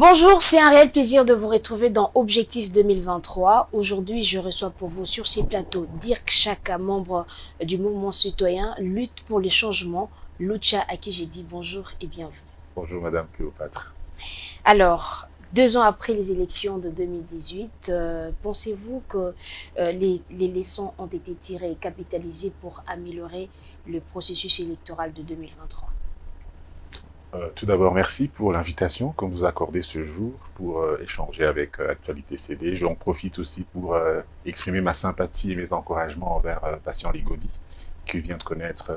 Bonjour, c'est un réel plaisir de vous retrouver dans Objectif 2023. Aujourd'hui, je reçois pour vous sur ces plateaux Dirk Chaka, membre du mouvement citoyen Lutte pour le changement, Lucha, à qui j'ai dit bonjour et bienvenue. Bonjour Madame Cléopâtre. Alors, 2 ans après les élections de 2018, pensez-vous que les leçons ont été tirées et capitalisées pour améliorer le processus électoral de 2023? Tout d'abord, merci pour l'invitation que vous accordez ce jour pour échanger avec Actualité CD. J'en profite aussi pour exprimer ma sympathie et mes encouragements envers Patient Ligodi, qui vient de connaître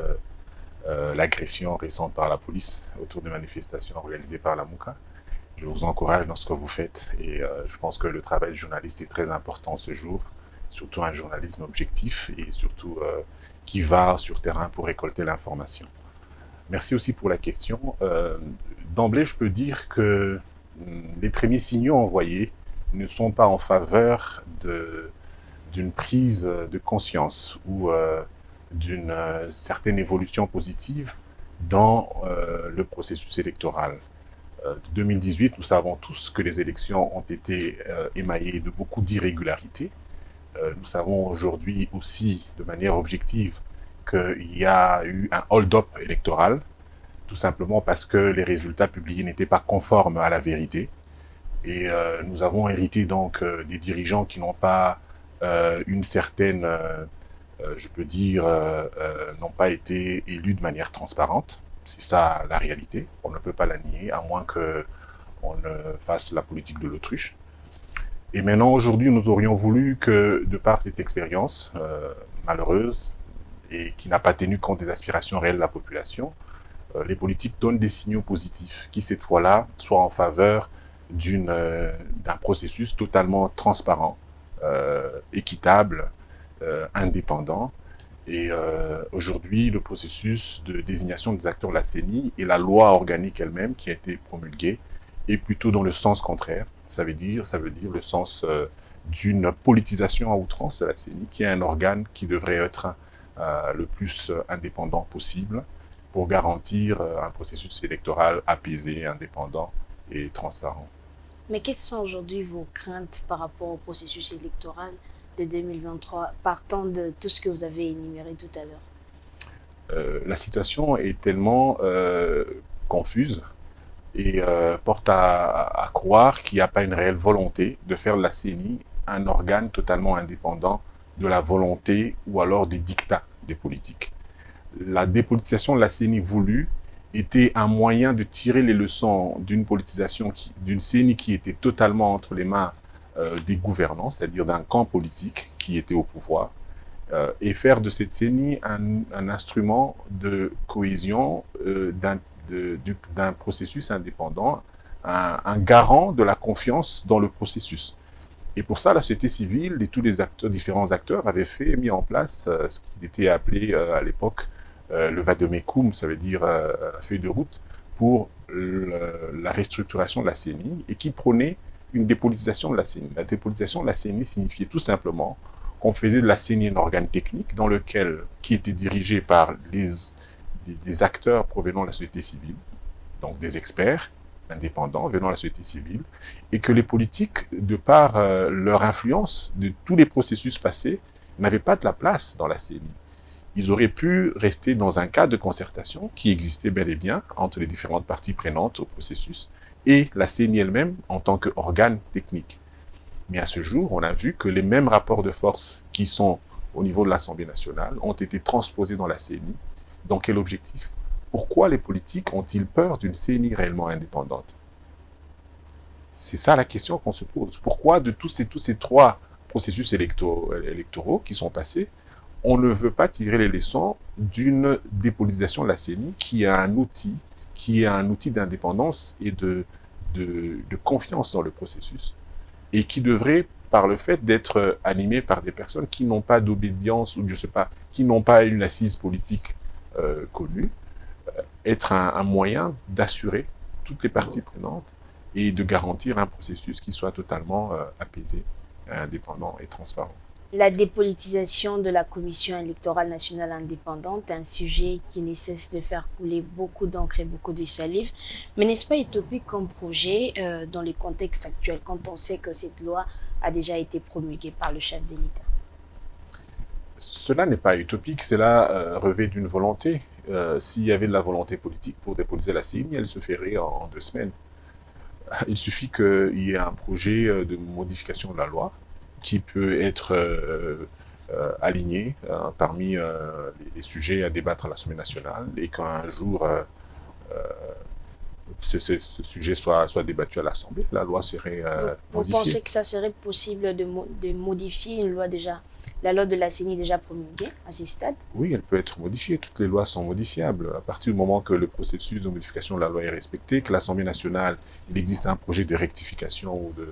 l'agression récente par la police autour de manifestations organisées par la MOUCA. Je vous encourage dans ce que vous faites et je pense que le travail de journaliste est très important ce jour, surtout un journalisme objectif et surtout qui va sur terrain pour récolter l'information. Merci aussi pour la question. D'emblée, je peux dire que les premiers signaux envoyés ne sont pas en faveur d'une prise de conscience ou d'une certaine évolution positive dans le processus électoral. De 2018, nous savons tous que les élections ont été émaillées de beaucoup d'irrégularités. Nous savons aujourd'hui aussi, de manière objective, qu'il y a eu un hold-up électoral, tout simplement parce que les résultats publiés n'étaient pas conformes à la vérité. Et nous avons hérité donc des dirigeants qui n'ont pas une certaine, je peux dire, n'ont pas été élus de manière transparente. C'est ça la réalité. On ne peut pas la nier, à moins qu'on ne fasse la politique de l'autruche. Et maintenant, aujourd'hui, nous aurions voulu que, de par cette expérience malheureuse et qui n'a pas tenu compte des aspirations réelles de la population, les politiques donnent des signaux positifs qui, cette fois-là, soient en faveur d'un processus totalement transparent, équitable, indépendant. Et aujourd'hui, le processus de désignation des acteurs de la CENI et la loi organique elle-même qui a été promulguée est plutôt dans le sens contraire. Ça veut dire le sens d'une politisation à outrance de la CENI, qui est un organe qui devrait être le plus indépendant possible pour garantir un processus électoral apaisé, indépendant et transparent. Mais quelles sont aujourd'hui vos craintes par rapport au processus électoral de 2023, partant de tout ce que vous avez énuméré tout à l'heure? La situation est tellement confuse et porte à croire qu'il n'y a pas une réelle volonté de faire de la CENI un organe totalement indépendant de la volonté ou alors des dictats des politiques. La dépolitisation de la CENI voulue était un moyen de tirer les leçons d'une politisation, d'une CENI qui était totalement entre les mains des gouvernants, c'est-à-dire d'un camp politique qui était au pouvoir, et faire de cette CENI un instrument de cohésion d'un processus indépendant, un garant de la confiance dans le processus. Et pour ça, la société civile et tous les différents acteurs avaient mis en place ce qui était appelé à l'époque le vademecum, ça veut dire la feuille de route, pour la restructuration de la CENI et qui prônait une dépolitisation de la CENI. La dépolitisation de la CENI signifiait tout simplement qu'on faisait de la CENI un organe technique qui était dirigé par des acteurs provenant de la société civile, donc des experts indépendants venant de la société civile, et que les politiques, de par leur influence de tous les processus passés, n'avaient pas de la place dans la CENI. Ils auraient pu rester dans un cadre de concertation qui existait bel et bien entre les différentes parties prenantes au processus et la CENI elle-même en tant qu'organe technique. Mais à ce jour, on a vu que les mêmes rapports de force qui sont au niveau de l'Assemblée nationale ont été transposés dans la CENI. Dans quel objectif? Pourquoi les politiques ont-ils peur d'une CENI réellement indépendante? C'est ça la question qu'on se pose. Pourquoi de tous ces trois processus électoraux qui sont passés, on ne veut pas tirer les leçons d'une dépolitisation de la CENI qui est un outil d'indépendance et de confiance dans le processus et qui devrait, par le fait d'être animé par des personnes qui n'ont pas d'obédience ou je sais pas, qui n'ont pas une assise politique connue, être un moyen d'assurer toutes les parties prenantes et de garantir un processus qui soit totalement apaisé, indépendant et transparent. La dépolitisation de la Commission électorale nationale indépendante, un sujet qui ne cesse de faire couler beaucoup d'encre et beaucoup de salive. Mais n'est-ce pas utopique comme projet dans le contexte actuel, quand on sait que cette loi a déjà été promulguée par le chef de l'État? Cela n'est pas utopique, cela revêt d'une volonté. S'il y avait de la volonté politique pour dépolitiser la CENI, elle se ferait en 2 semaines. Il suffit qu'il y ait un projet de modification de la loi qui peut être aligné parmi les sujets à débattre à l'Assemblée nationale et qu'un jour ce sujet soit débattu à l'Assemblée, la loi serait Vous modifiée. pensez que ça serait possible de modifier une loi déjà, la loi de la CENI déjà promulguée à ce stade? Oui, elle peut être modifiée. Toutes les lois sont modifiables. À partir du moment que le processus de modification de la loi est respecté, que l'Assemblée nationale, il existe un projet de rectification ou de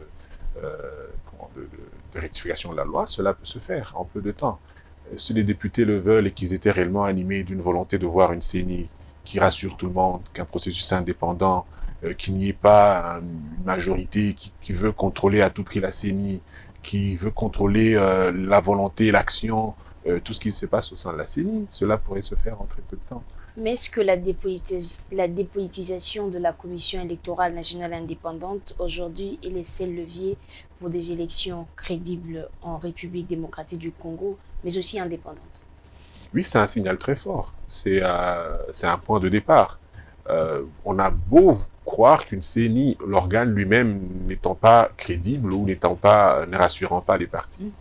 rectification de la loi, cela peut se faire en peu de temps. Si les députés le veulent et qu'ils étaient réellement animés d'une volonté de voir une CENI qui rassure tout le monde, qu'un processus indépendant, qu'il n'y ait pas une majorité qui veut contrôler à tout prix la CENI, qui veut contrôler la volonté, l'action, tout ce qui se passe au sein de la CENI, cela pourrait se faire en très peu de temps. Mais est-ce que la dépolitisation de la Commission électorale nationale indépendante aujourd'hui est le seul levier pour des élections crédibles en République démocratique du Congo, mais aussi indépendantes? Oui, c'est un signal très fort. C'est un point de départ. On a beau croire qu'une CENI, l'organe lui-même n'étant pas crédible ou ne rassurant pas les partis,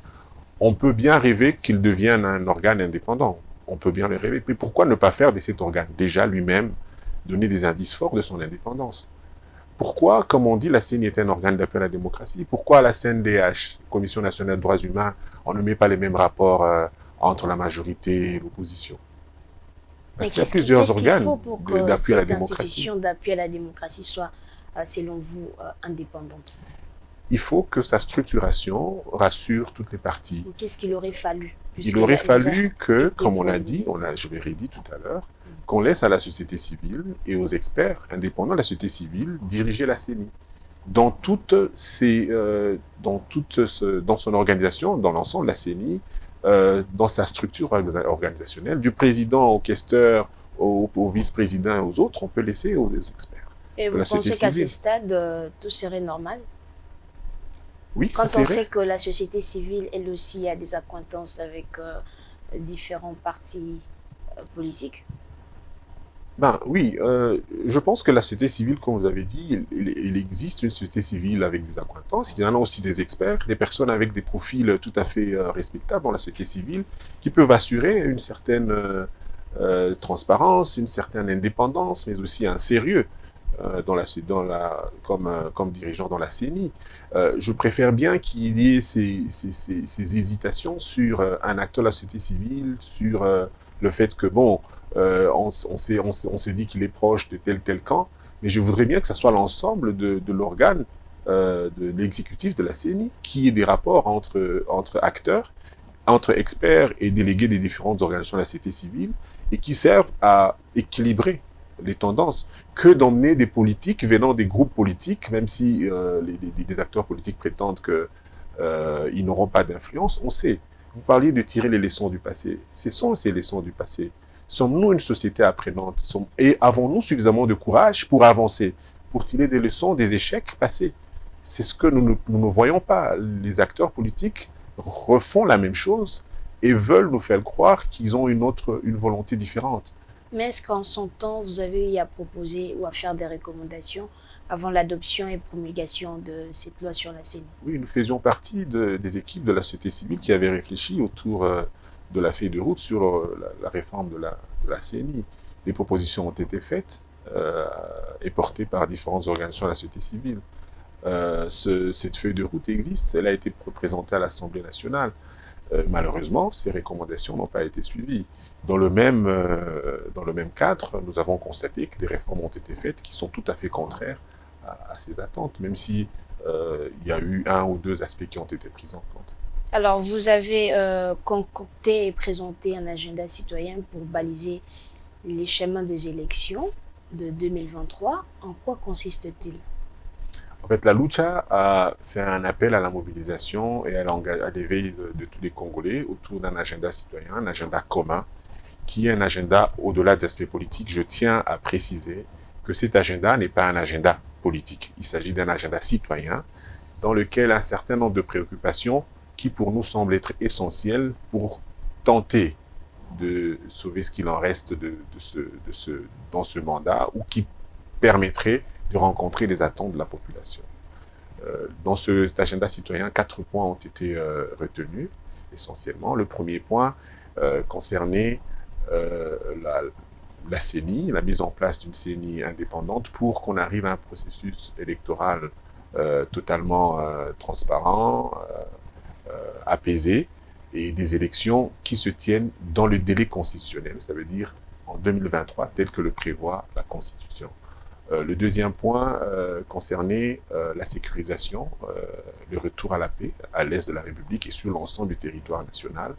on peut bien rêver qu'il devienne un organe indépendant. On peut bien le rêver. Mais pourquoi ne pas faire de cet organe déjà lui-même donner des indices forts de son indépendance? Pourquoi, comme on dit, la CENI est un organe d'appel à la démocratie? Pourquoi la CNDH, Commission nationale des droits humains, on ne met pas les mêmes rapports entre la majorité et l'opposition? Parce qu'il y a plusieurs organes faut pour que d'appui à la cette démocratie. institution d'appui à la démocratie soit, selon vous, indépendante? Il faut que sa structuration rassure toutes les parties. Qu'est-ce qu'il aurait fallu? Il aurait fallu que, comme on l'a dit, je l'ai redit tout à l'heure, qu'on laisse à la société civile et aux experts indépendants de la société civile diriger la CENI. Dans son organisation, dans l'ensemble de la CENI, dans sa structure organisationnelle, du président au questeur, au vice-président et aux autres, on peut laisser aux experts. Et vous pensez qu'à ce stade, tout serait normal? Oui, quand on sait que la société civile, elle aussi, a des accointances avec différents partis politiques? Ben oui, je pense que la société civile, comme vous avez dit, il existe une société civile avec des accointances. Il y en a aussi des experts, des personnes avec des profils tout à fait respectables dans la société civile, qui peuvent assurer une certaine transparence, une certaine indépendance, mais aussi un sérieux comme dirigeant dans la CENI. Je préfère bien qu'il y ait ces hésitations sur un acteur de la société civile, sur le fait que, bon, on s'est dit qu'il est proche de tel camp, mais je voudrais bien que ce soit l'ensemble de l'organe, de l'exécutif de la CENI, qui ait des rapports entre acteurs, entre experts et délégués des différentes organisations de la société civile, et qui servent à équilibrer les tendances, que d'emmener des politiques venant des groupes politiques, même si les acteurs politiques prétendent qu'ils n'auront pas d'influence. On sait. Vous parliez de tirer les leçons du passé. Ce sont ces leçons du passé. Sommes-nous une société apprenante? Et avons-nous suffisamment de courage pour avancer, pour tirer des leçons des échecs passés? C'est ce que nous ne voyons pas. Les acteurs politiques refont la même chose et veulent nous faire croire qu'ils ont une volonté différente. Mais est-ce qu'en son temps, vous avez eu à proposer ou à faire des recommandations avant l'adoption et promulgation de cette loi sur la CENI? Oui, nous faisions partie des équipes de la société civile qui avaient réfléchi autour de la feuille de route sur la réforme de la CENI. Les propositions ont été faites et portées par différentes organisations de la société civile. Cette feuille de route existe, elle a été présentée à l'Assemblée nationale. Malheureusement, ces recommandations n'ont pas été suivies. Dans le même cadre, nous avons constaté que des réformes ont été faites qui sont tout à fait contraires à ces attentes, même si il y a eu 1 ou 2 aspects qui ont été pris en compte. Alors, vous avez concocté et présenté un agenda citoyen pour baliser les chemins des élections de 2023. En quoi consiste-t-il? En fait, la lucha a fait un appel à la mobilisation et à l'éveil de tous les Congolais autour d'un agenda citoyen, un agenda commun, qui est un agenda au-delà des aspects politiques. Je tiens à préciser que cet agenda n'est pas un agenda politique. Il s'agit d'un agenda citoyen dans lequel un certain nombre de préoccupations qui pour nous semblent être essentielles pour tenter de sauver ce qu'il en reste dans ce mandat ou qui permettrait de rencontrer les attentes de la population. Dans cet agenda citoyen, 4 points ont été retenus essentiellement. Le premier point concernait la CENI, la mise en place d'une CENI indépendante pour qu'on arrive à un processus électoral totalement transparent, apaisé, et des élections qui se tiennent dans le délai constitutionnel, ça veut dire en 2023, tel que le prévoit la Constitution. Le deuxième point concernait la sécurisation, le retour à la paix à l'est de la République et sur l'ensemble du territoire national.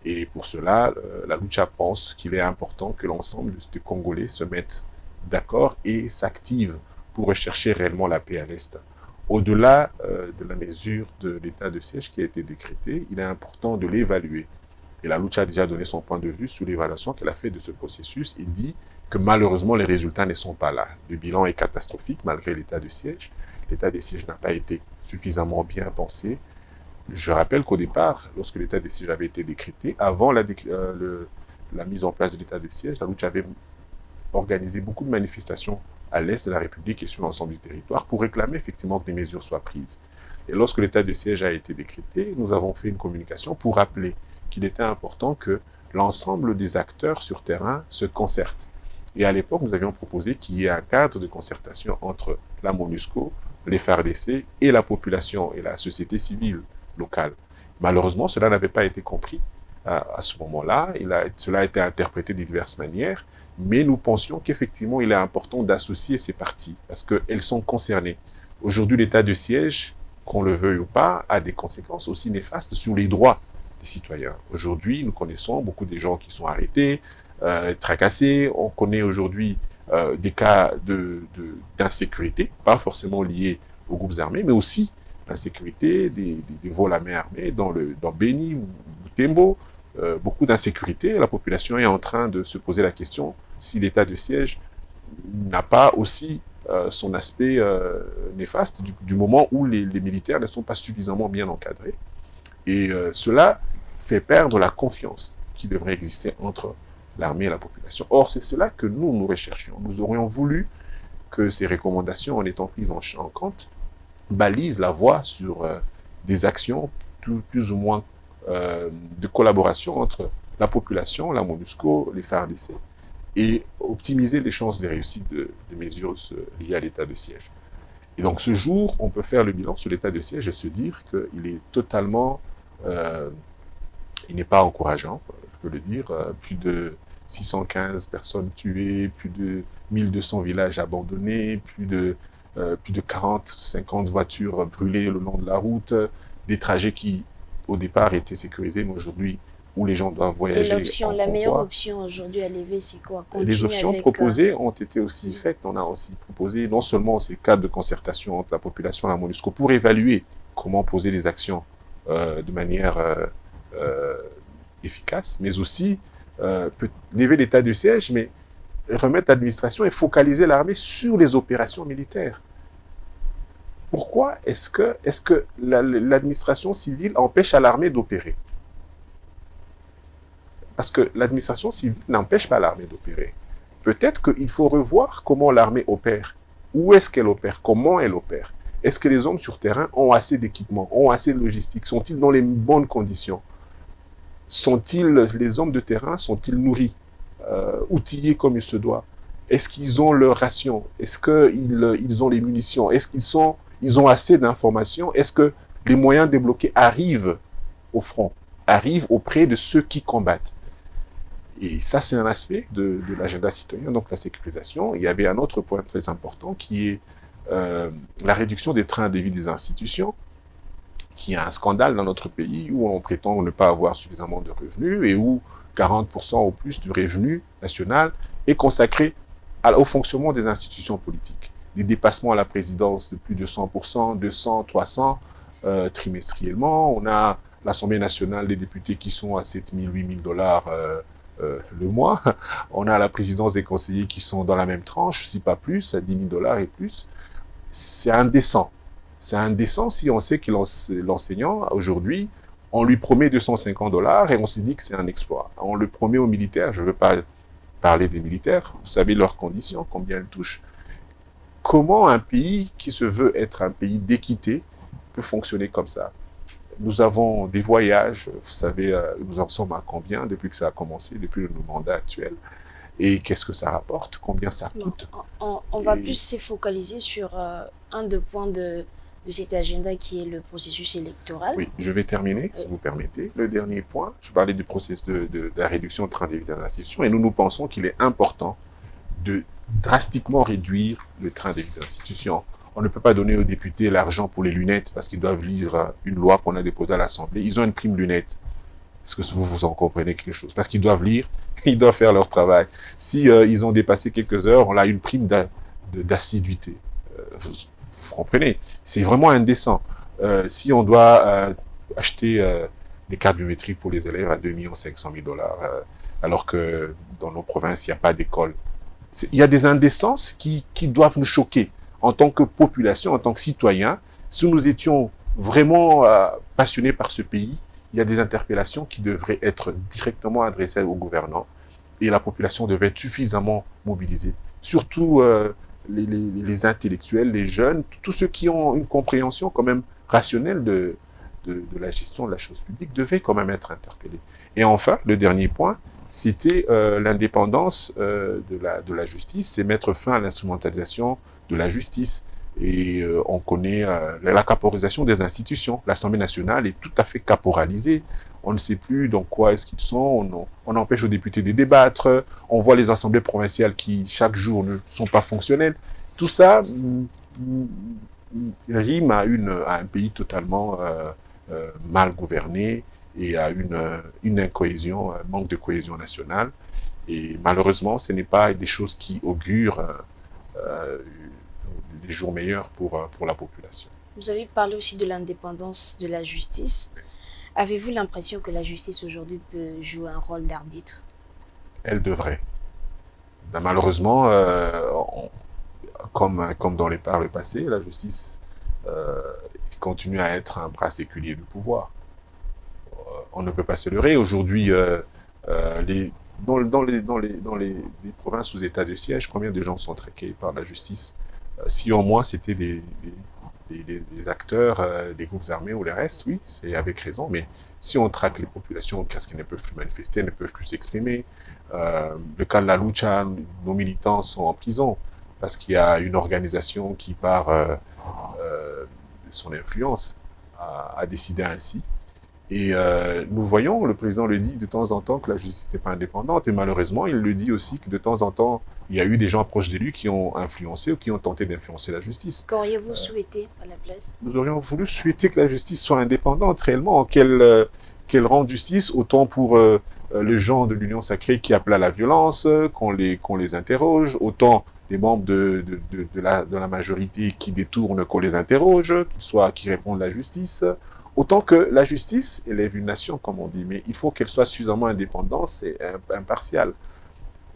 Et pour cela, la lucha pense qu'il est important que l'ensemble des Congolais se mettent d'accord et s'activent pour rechercher réellement la paix à l'est. Au-delà de la mesure de l'état de siège qui a été décrété, il est important de l'évaluer. Et la lucha a déjà donné son point de vue sur l'évaluation qu'elle a fait de ce processus et dit que malheureusement les résultats ne sont pas là. Le bilan est catastrophique malgré l'état de siège. L'état de siège n'a pas été suffisamment bien pensé. Je rappelle qu'au départ, lorsque l'état de siège avait été décrété, avant la mise en place de l'état de siège, la lucha avait organisé beaucoup de manifestations à l'est de la République et sur l'ensemble du territoire pour réclamer effectivement que des mesures soient prises. Et lorsque l'état de siège a été décrété, nous avons fait une communication pour rappeler qu'il était important que l'ensemble des acteurs sur terrain se concertent. Et à l'époque, nous avions proposé qu'il y ait un cadre de concertation entre la MONUSCO, les FARDC et la population et la société civile locale. Malheureusement, cela n'avait pas été compris à ce moment-là. Cela a été interprété de diverses manières, mais nous pensions qu'effectivement, il est important d'associer ces parties parce qu'elles sont concernées. Aujourd'hui, l'état de siège, qu'on le veuille ou pas, a des conséquences aussi néfastes sur les droits des citoyens. Aujourd'hui, nous connaissons beaucoup de gens qui sont arrêtés, tracassés. On connaît aujourd'hui des cas d'insécurité, pas forcément liés aux groupes armés, mais aussi l'insécurité, des vols à main armée dans Beni, Butembo, beaucoup d'insécurité. La population est en train de se poser la question si l'état de siège n'a pas aussi son aspect néfaste du moment où les militaires ne sont pas suffisamment bien encadrés. Et cela fait perdre la confiance qui devrait exister entre l'armée et la population. Or, c'est cela que nous recherchions. Nous aurions voulu que ces recommandations, en étant prises en compte, balisent la voie sur des actions plus ou moins de collaboration entre la population, la MONUSCO, les FARDC, et optimiser les chances de réussite des mesures liées à l'état de siège. Et donc ce jour, on peut faire le bilan sur l'état de siège et se dire qu'il est totalement, il n'est pas encourageant, je peux le dire, plus de 615 personnes tuées, plus de 1200 villages abandonnés, plus de 40, 50 voitures brûlées le long de la route, des trajets qui au départ étaient sécurisés, mais aujourd'hui où les gens doivent voyager. Et la meilleure option aujourd'hui à lever, c'est quoi? Les options proposées ont été aussi faites. On a aussi proposé non seulement ces cadres de concertation entre la population et la MONUSCO pour évaluer comment poser les actions de manière efficace, mais aussi lever l'état de siège, mais remettre l'administration et focaliser l'armée sur les opérations militaires. Pourquoi est-ce que l'administration civile empêche à l'armée d'opérer? Parce que l'administration civile n'empêche pas l'armée d'opérer. Peut-être qu'il faut revoir comment l'armée opère. Où est-ce qu'elle opère? Comment elle opère? Est-ce que les hommes sur terrain ont assez d'équipement, ont assez de logistique? Sont-ils dans les bonnes conditions? Les hommes de terrain sont-ils nourris, outillés comme il se doit? Est-ce qu'ils ont leur ration? Est-ce qu'ils ont les munitions? Est-ce qu'ils ont assez d'informations? Est-ce que les moyens débloqués arrivent au front, arrivent auprès de ceux qui combattent? Et ça, c'est un aspect de l'agenda citoyen, donc la sécurisation. Il y avait un autre point très important qui est la réduction des trains de vie des institutions, qui est un scandale dans notre pays où on prétend ne pas avoir suffisamment de revenus et où 40% au plus du revenu national est consacré au fonctionnement des institutions politiques. des dépassements à la présidence de plus de 100%, 200, 300 trimestriellement. On a l'Assemblée nationale des députés qui sont à 7 000, 8 000 dollars le mois. On a la présidence des conseillers qui sont dans la même tranche, si pas plus, à 10 000 dollars et plus. C'est indécent. C'est indécent si on sait que l'enseignant, aujourd'hui, on lui promet 250 dollars et on se dit que c'est un exploit. On le promet aux militaires, je ne veux pas parler des militaires, vous savez leurs conditions, combien elles touchent. Comment un pays qui se veut être un pays d'équité peut fonctionner comme ça? Nous avons des voyages, vous savez, nous en sommes à combien depuis que ça a commencé, depuis le mandat actuel? Et qu'est-ce que ça rapporte? Combien ça coûte? On va plus se focaliser sur un des points de cet agenda qui est le processus électoral. Oui, je vais terminer, si vous permettez. Le dernier point, je parlais du processus de la réduction de train de vie des institutions, et nous pensons qu'il est important de drastiquement réduire le train de vie des institutions. On ne peut pas donner aux députés l'argent pour les lunettes parce qu'ils doivent lire une loi qu'on a déposée à l'Assemblée. Ils ont une prime lunette. Est-ce que vous en comprenez quelque chose? Parce qu'ils doivent lire, ils doivent faire leur travail. Si ils ont dépassé quelques heures, on a une prime d'assiduité. Vous comprenez? C'est vraiment indécent. Si on doit acheter des cartes biométriques pour les élèves à 2 500 000 dollars, alors que dans nos provinces, il n'y a pas d'école. Il y a des indécences qui doivent nous choquer. En tant que population, en tant que citoyens, si nous étions vraiment passionnés par ce pays, il y a des interpellations qui devraient être directement adressées aux gouvernants et la population devrait être suffisamment mobilisée. Surtout les intellectuels, les jeunes, tous ceux qui ont une compréhension quand même rationnelle de la gestion de la chose publique devaient quand même être interpellés. Et enfin, le dernier point, c'était l'indépendance de la justice, c'est mettre fin à l'instrumentalisation de la justice. Et on connaît la caporalisation des institutions. L'Assemblée nationale est tout à fait caporalisée. On ne sait plus dans quoi est-ce qu'ils sont. On empêche aux députés de débattre. On voit les assemblées provinciales qui, chaque jour, ne sont pas fonctionnelles. Tout ça rime à un pays totalement mal gouverné et à une incohésion, un manque de cohésion nationale. Et malheureusement, ce n'est pas des choses qui augurent des jours meilleurs pour la population. Vous avez parlé aussi de l'indépendance de la justice. Avez-vous l'impression que la justice aujourd'hui peut jouer un rôle d'arbitre? Elle devrait. Ben, malheureusement, comme par le passé, la justice continue à être un bras séculier du pouvoir. On ne peut pas se leurrer. Aujourd'hui, dans les provinces sous état de siège, combien de gens sont traqués par la justice? Si au moins c'était des acteurs des groupes armés ou les restes, oui, c'est avec raison. Mais si on traque les populations, qu'est-ce qu'elles ne peuvent plus manifester, elles ne peuvent plus s'exprimer. Le cas de la lucha, nos militants sont en prison parce qu'il y a une organisation qui, par son influence, a décidé ainsi. Et nous voyons, le président le dit de temps en temps que la justice n'est pas indépendante. Et malheureusement, il le dit aussi que de temps en temps, il y a eu des gens proches d'élus qui ont influencé ou qui ont tenté d'influencer la justice. Qu'auriez-vous souhaité à la place? Nous aurions voulu souhaiter que la justice soit indépendante réellement, qu'elle rende justice autant pour les gens de l'Union sacrée qui appellent à la violence, qu'on les interroge, autant les membres de la majorité qui détournent qu'on les interroge, qui répondent à la justice. Autant que la justice élève une nation, comme on dit, mais il faut qu'elle soit suffisamment indépendante et impartiale.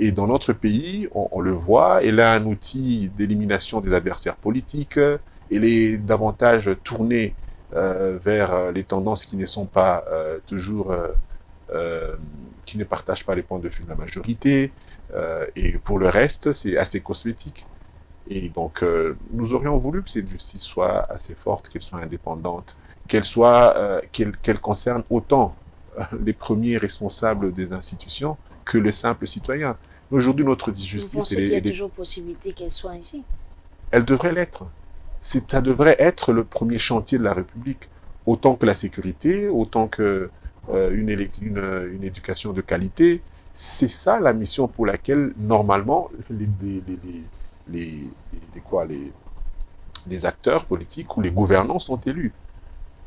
Et dans notre pays, on le voit, elle a un outil d'élimination des adversaires politiques, elle est davantage tournée vers les tendances qui ne sont pas toujours, qui ne partagent pas les points de vue de la majorité, et pour le reste, c'est assez cosmétique. Et donc, nous aurions voulu que cette justice soit assez forte, qu'elle soit indépendante, qu'elle concerne autant les premiers responsables des institutions que le simple citoyen. Aujourd'hui, notre justice... Vous pensez qu'il y a toujours possibilité qu'elle soit ici? Elle devrait l'être. Ça devrait être le premier chantier de la République. Autant que la sécurité, autant que une éducation de qualité. C'est ça la mission pour laquelle, normalement, les acteurs politiques ou les gouvernants sont élus.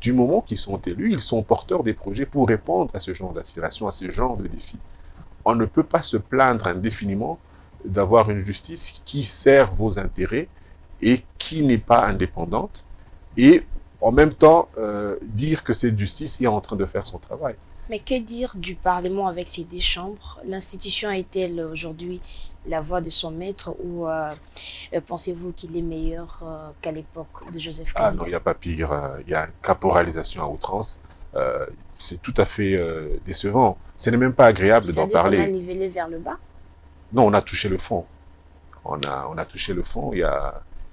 Du moment qu'ils sont élus, ils sont porteurs des projets pour répondre à ce genre d'aspiration, à ce genre de défis. On ne peut pas se plaindre indéfiniment d'avoir une justice qui sert vos intérêts et qui n'est pas indépendante, et en même temps dire que cette justice est en train de faire son travail. Mais que dire du Parlement avec ses deux chambres? L'institution est-elle aujourd'hui la voix de son maître ou pensez-vous qu'il est meilleur qu'à l'époque de Joseph Ah non, Kabila? il n'y a pas pire, il y a une caporalisation à outrance. Euh, c'est tout à fait décevant. Ce n'est même pas agréable d'en C'est-à-dire qu'on a parler. nivelé vers le bas? Non, on a touché le fond. On a touché le fond, il y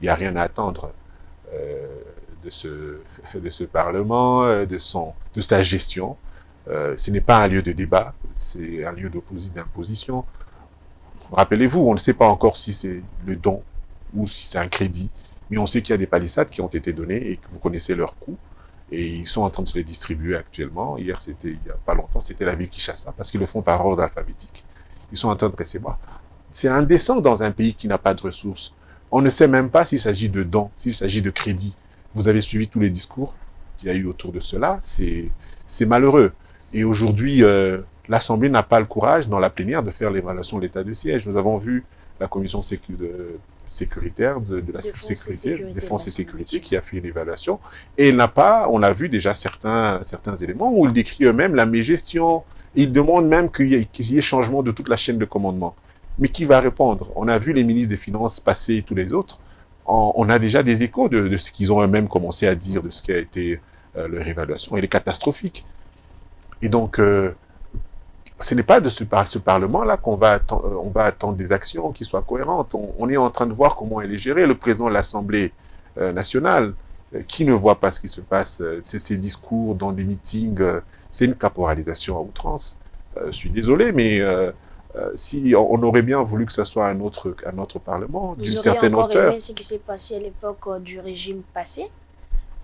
a rien à attendre euh, de, ce, de ce Parlement, de sa gestion. Ce n'est pas un lieu de débat, c'est un lieu d'imposition. Rappelez-vous, on ne sait pas encore si c'est le don ou si c'est un crédit, mais on sait qu'il y a des palissades qui ont été données et que vous connaissez leur coût. Et ils sont en train de se les distribuer actuellement. Hier, c'était il n'y a pas longtemps, c'était la ville Kinshasa, parce qu'ils le font par ordre alphabétique. Ils sont en train de recevoir. C'est indécent dans un pays qui n'a pas de ressources. On ne sait même pas s'il s'agit de dons, s'il s'agit de crédits. Vous avez suivi tous les discours qu'il y a eu autour de cela. C'est malheureux. Et aujourd'hui, l'Assemblée n'a pas le courage, dans la plénière, de faire l'évaluation de l'état de siège. Nous avons vu la commission sécuritaire de la sécurité, défense et sécurité qui a fait une évaluation. Et elle n'a pas, on a vu déjà certains éléments où ils décrivent eux-mêmes la mégestion. Ils demandent même qu'il y ait changement de toute la chaîne de commandement. Mais qui va répondre? On a vu les ministres des Finances passer et tous les autres. On a déjà des échos de ce qu'ils ont eux-mêmes commencé à dire, de ce qui a été leur évaluation. Elle est catastrophique. Et donc, ce n'est pas de ce Parlement-là qu'on va attendre des actions qui soient cohérentes. On est en train de voir comment elle est gérée. Le président de l'Assemblée nationale, qui ne voit pas ce qui se passe, ces discours dans des meetings, c'est une caporalisation à outrance. Je suis désolé, mais si on aurait bien voulu que ce soit un autre Parlement, d'une certaine Vous auriez encore hauteur. aimé ce qui s'est passé à l'époque du régime passé?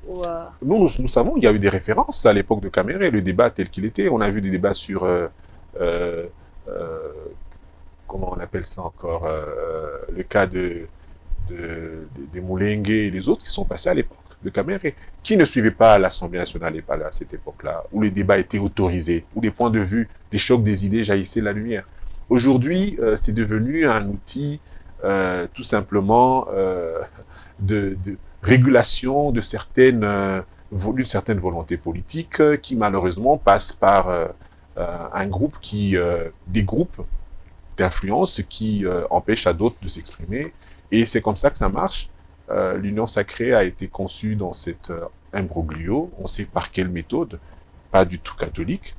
Ou, Nous savons, il y a eu des références à l'époque de Caméré, le débat tel qu'il était. On a vu des débats sur, euh, comment on appelle ça encore, le cas des Moulengue et les autres qui sont passés à l'époque de Caméré, qui ne suivaient pas l'Assemblée nationale et pas à cette époque-là, où les débats étaient autorisés, où les points de vue, des chocs des idées jaillissaient la lumière. Aujourd'hui, c'est devenu un outil tout simplement de régulation d'une certaine volonté politique qui malheureusement passe par un groupe des groupes d'influence qui empêchent à d'autres de s'exprimer. Et c'est comme ça que ça marche. L'Union sacrée a été conçue dans cet imbroglio. On sait par quelle méthode, pas du tout catholique.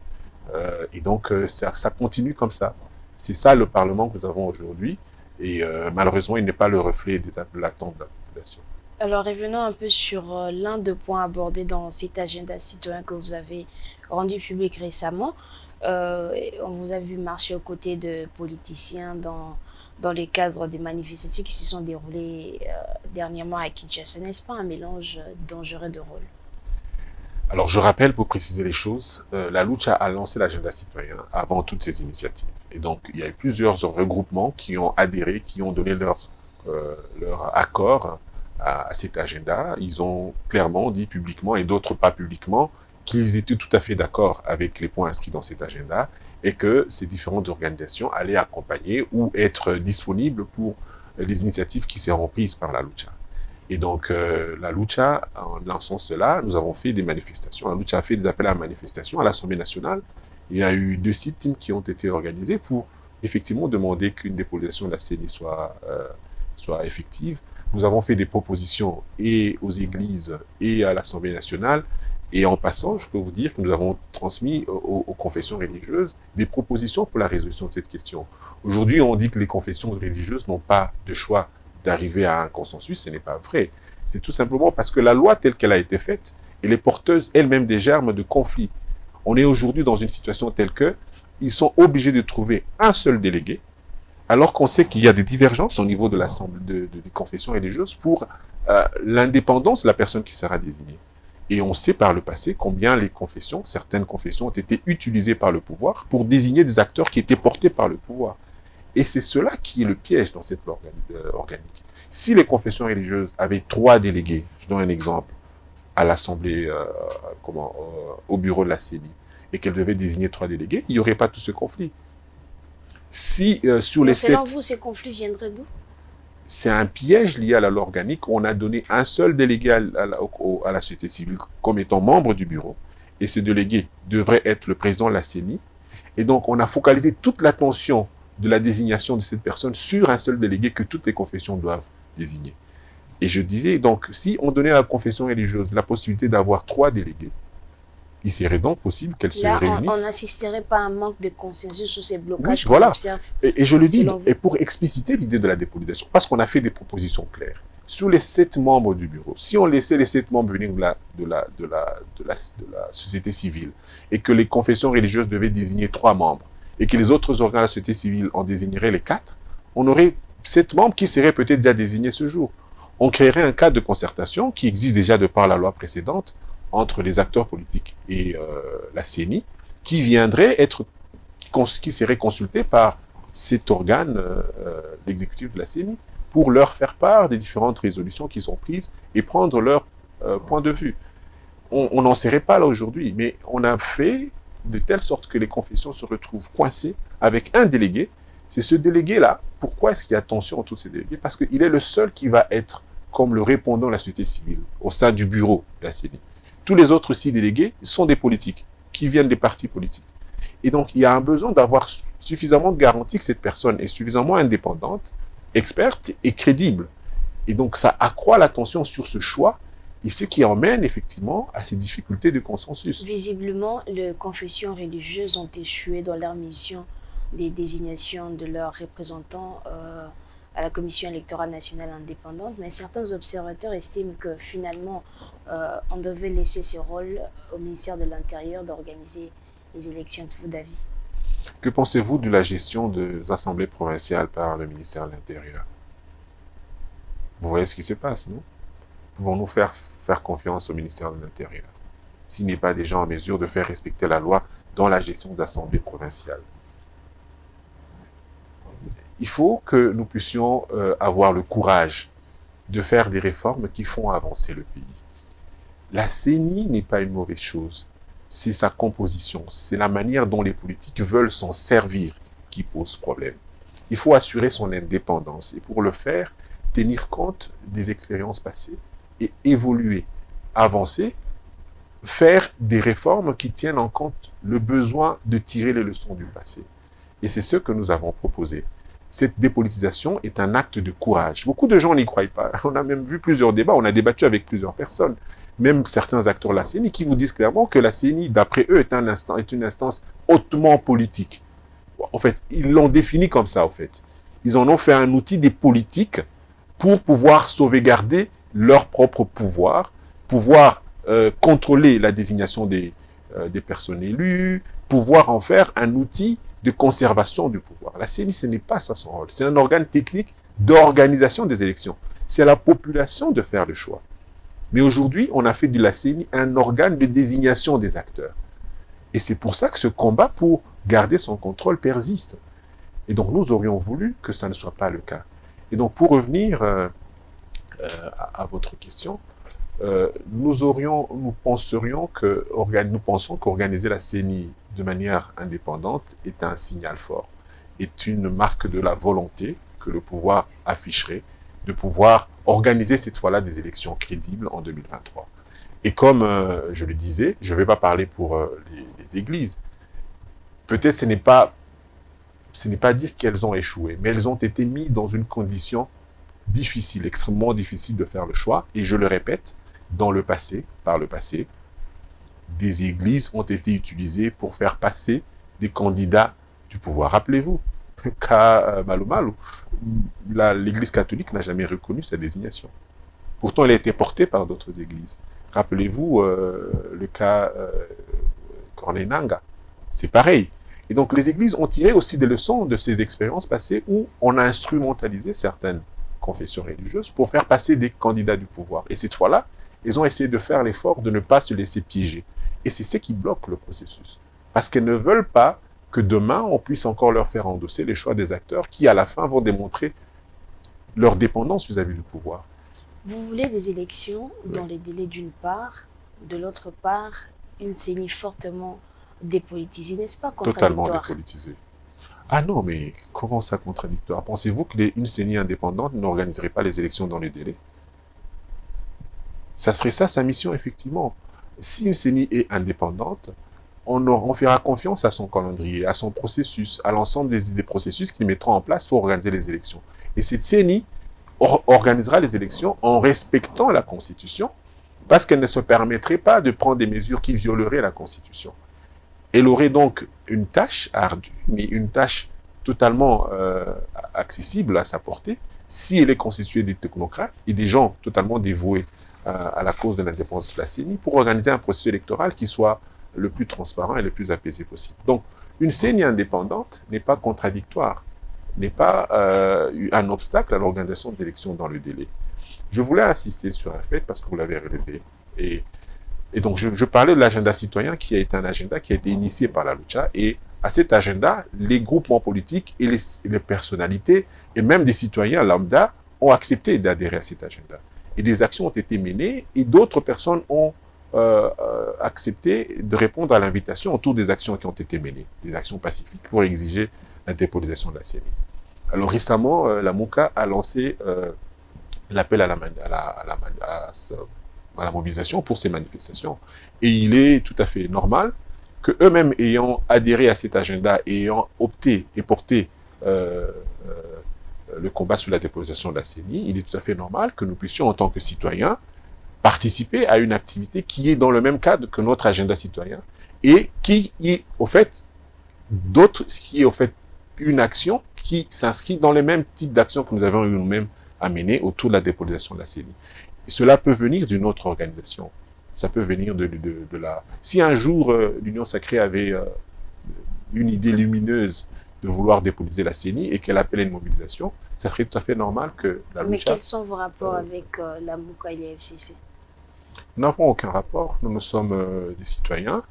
Et donc, ça continue comme ça. C'est ça le Parlement que nous avons aujourd'hui. Et malheureusement, il n'est pas le reflet de l'attente de la population. alors revenons un peu sur l'un des points abordés dans cet agenda citoyen que vous avez rendu public récemment. On vous a vu marcher aux côtés de politiciens dans le cadre des manifestations qui se sont déroulées dernièrement à Kinshasa. N'est-ce pas un mélange dangereux de rôles? Alors, je rappelle, pour préciser les choses, la Lucha a lancé l'agenda citoyen avant toutes ces initiatives. Et donc, il y a eu plusieurs regroupements qui ont adhéré, qui ont donné leur accord à cet agenda. Ils ont clairement dit publiquement, et d'autres pas publiquement, qu'ils étaient tout à fait d'accord avec les points inscrits dans cet agenda et que ces différentes organisations allaient accompagner ou être disponibles pour les initiatives qui seront prises par la Lucha. Et donc, la Lucha, en lançant cela, nous avons fait des manifestations. La Lucha a fait des appels à manifestation à l'Assemblée nationale. Il y a eu 2 sit-ins qui ont été organisés pour effectivement demander qu'une dépolitisation de la CENI soit effective. Nous avons fait des propositions et aux églises et à l'Assemblée nationale. Et en passant, je peux vous dire que nous avons transmis aux confessions religieuses des propositions pour la résolution de cette question. Aujourd'hui, on dit que les confessions religieuses n'ont pas de choix d'arriver à un consensus. Ce n'est pas vrai. C'est tout simplement parce que la loi telle qu'elle a été faite, elle est porteuse elle-même des germes de conflits. On est aujourd'hui dans une situation telle que ils sont obligés de trouver un seul délégué, alors qu'on sait qu'il y a des divergences au niveau de l'assemblée des confessions religieuses pour l'indépendance de la personne qui sera désignée. Et on sait par le passé combien certaines confessions ont été utilisées par le pouvoir pour désigner des acteurs qui étaient portés par le pouvoir. Et c'est cela qui est le piège dans cette loi organique. Si les confessions religieuses avaient 3 délégués, je donne un exemple, à l'Assemblée, au bureau de la CENI, et qu'elles devaient désigner 3 délégués, il n'y aurait pas tout ce conflit. Si sur les selon 7, vous, ces conflits viendraient d'où? c'est un piège lié à la loi organique. On a donné un seul délégué à la société civile comme étant membre du bureau. Et ce délégué devrait être le président de la CENI. Et donc, on a focalisé toute l'attention de la désignation de cette personne sur un seul délégué que toutes les confessions doivent désigner. Et je disais, donc, si on donnait à la confession religieuse la possibilité d'avoir 3 délégués, il serait donc possible qu'elles se réunissent. On n'assisterait pas à un manque de consensus sur ces blocages qu'on observe. Et je le dis, et pour expliciter l'idée de la dépolitisation, parce qu'on a fait des propositions claires. Sur les 7 membres du bureau, si on laissait les 7 membres venir de la société civile, et que les confessions religieuses devaient désigner 3 membres, et que les autres organes de la société civile en désigneraient les 4, on aurait 7 membres qui seraient peut-être déjà désignés ce jour. On créerait un cadre de concertation qui existe déjà de par la loi précédente, entre les acteurs politiques et la CENI, qui serait consulté par cet organe, l'exécutif de la CENI, pour leur faire part des différentes résolutions qu'ils ont prises et prendre leur point de vue. On n'en serait pas là aujourd'hui, mais on a fait de telle sorte que les confessions se retrouvent coincées avec un délégué. C'est ce délégué-là. Pourquoi est-ce qu'il y a tension entre tous ces délégués? Parce qu'il est le seul qui va être comme le répondant de la société civile au sein du bureau de la CENI. Tous les autres 6 délégués sont des politiques, qui viennent des partis politiques. Et donc, il y a un besoin d'avoir suffisamment de garanties que cette personne est suffisamment indépendante, experte et crédible. Et donc, ça accroît l'attention sur ce choix, et ce qui emmène effectivement à ces difficultés de consensus. Visiblement, les confessions religieuses ont échoué dans leur mission des désignations de leurs représentants à la Commission électorale nationale indépendante, mais certains observateurs estiment que finalement, on devait laisser ce rôle au ministère de l'Intérieur d'organiser les élections. Êtes-vous d'avis? Que pensez-vous de la gestion des assemblées provinciales par le ministère de l'Intérieur? Vous voyez ce qui se passe, non? Pouvons-nous faire confiance au ministère de l'Intérieur s'il n'est pas déjà en mesure de faire respecter la loi dans la gestion des assemblées provinciales? Il faut que nous puissions avoir le courage de faire des réformes qui font avancer le pays. La CENI n'est pas une mauvaise chose. C'est sa composition, c'est la manière dont les politiques veulent s'en servir qui pose problème. Il faut assurer son indépendance et pour le faire, tenir compte des expériences passées et évoluer, avancer, faire des réformes qui tiennent en compte le besoin de tirer les leçons du passé. Et c'est ce que nous avons proposé. Cette dépolitisation est un acte de courage. Beaucoup de gens n'y croient pas. On a même vu plusieurs débats, on a débattu avec plusieurs personnes, même certains acteurs de la CENI qui vous disent clairement que la CENI, d'après eux, est une instance hautement politique. En fait, ils l'ont défini comme ça, en fait. Ils en ont fait un outil des politiques pour pouvoir sauvegarder leur propre pouvoir contrôler la désignation des personnes élues, pouvoir en faire un outil de conservation du pouvoir. La CENI, ce n'est pas ça son rôle. C'est un organe technique d'organisation des élections. C'est à la population de faire le choix. Mais aujourd'hui, on a fait de la CENI un organe de désignation des acteurs. Et c'est pour ça que ce combat pour garder son contrôle persiste. Et donc, nous aurions voulu que ça ne soit pas le cas. Et donc, pour revenir à votre question, nous pensons qu'organiser la CENI de manière indépendante est un signal fort, est une marque de la volonté que le pouvoir afficherait de pouvoir organiser cette fois-là des élections crédibles en 2023. Et comme je le disais, je ne vais pas parler pour les églises. Peut-être ce n'est pas dire qu'elles ont échoué, mais elles ont été mises dans une condition difficile, extrêmement difficile de faire le choix. Et je le répète, par le passé, des églises ont été utilisées pour faire passer des candidats du pouvoir. Rappelez-vous, cas Malou Malou, l'église catholique n'a jamais reconnu sa désignation. Pourtant, elle a été portée par d'autres églises. Rappelez-vous le cas Corneille Nangaa. C'est pareil. Et donc, les églises ont tiré aussi des leçons de ces expériences passées où on a instrumentalisé certaines confessions religieuses pour faire passer des candidats du pouvoir. Et cette fois-là, ils ont essayé de faire l'effort de ne pas se laisser piéger. Et c'est ce qui bloque le processus. Parce qu'elles ne veulent pas que demain, on puisse encore leur faire endosser les choix des acteurs qui, à la fin, vont démontrer leur dépendance vis-à-vis du pouvoir. Vous voulez des élections dans les délais d'une part, de l'autre part, une CENI fortement dépolitisée, n'est-ce pas contradictoire? Totalement dépolitisée. Ah non, mais comment ça contradictoire? Pensez-vous qu'une CENI indépendante n'organiserait pas les élections dans les délais? Ça serait ça sa mission, effectivement. Si une CENI est indépendante, on fera confiance à son calendrier, à son processus, à l'ensemble des processus qu'ils mettront en place pour organiser les élections. Et cette CENI organisera les élections en respectant la Constitution, parce qu'elle ne se permettrait pas de prendre des mesures qui violeraient la Constitution. Elle aurait donc une tâche ardue, mais une tâche totalement accessible à sa portée, si elle est constituée des technocrates et des gens totalement dévoués à la cause de l'indépendance de la CENI, pour organiser un processus électoral qui soit le plus transparent et le plus apaisé possible. Donc, une CENI indépendante n'est pas contradictoire, n'est pas un obstacle à l'organisation des élections dans le délai. Je voulais insister sur un fait parce que vous l'avez relevé. Et donc, je parlais de l'agenda citoyen qui a été un agenda qui a été initié par la Lucha. Et à cet agenda, les groupements politiques et les personnalités, et même des citoyens lambda, ont accepté d'adhérer à cet agenda. Et des actions ont été menées et d'autres personnes ont accepté de répondre à l'invitation autour des actions qui ont été menées, des actions pacifiques pour exiger l'indépolitisation de la CENI. Alors récemment, la MOUCA a lancé l'appel à la mobilisation pour ces manifestations. Et il est tout à fait normal que eux-mêmes ayant adhéré à cet agenda et ayant opté et porté le combat sur la dépolitisation de la CENI, il est tout à fait normal que nous puissions, en tant que citoyens, participer à une activité qui est dans le même cadre que notre agenda citoyen et qui est, au fait, une action qui s'inscrit dans les mêmes types d'actions que nous avons nous-mêmes à mener autour de la dépolitisation de la CENI. Et cela peut venir d'une autre organisation. Ça peut venir de la... Si un jour l'Union Sacrée avait une idée lumineuse de vouloir dépolitiser la CENI et qu'elle appelait une mobilisation, ça serait tout à fait normal que la Mais Lucha... quels sont vos rapports avec la MOUCA et les FCC? Nous n'avons aucun rapport. Nous sommes des citoyens.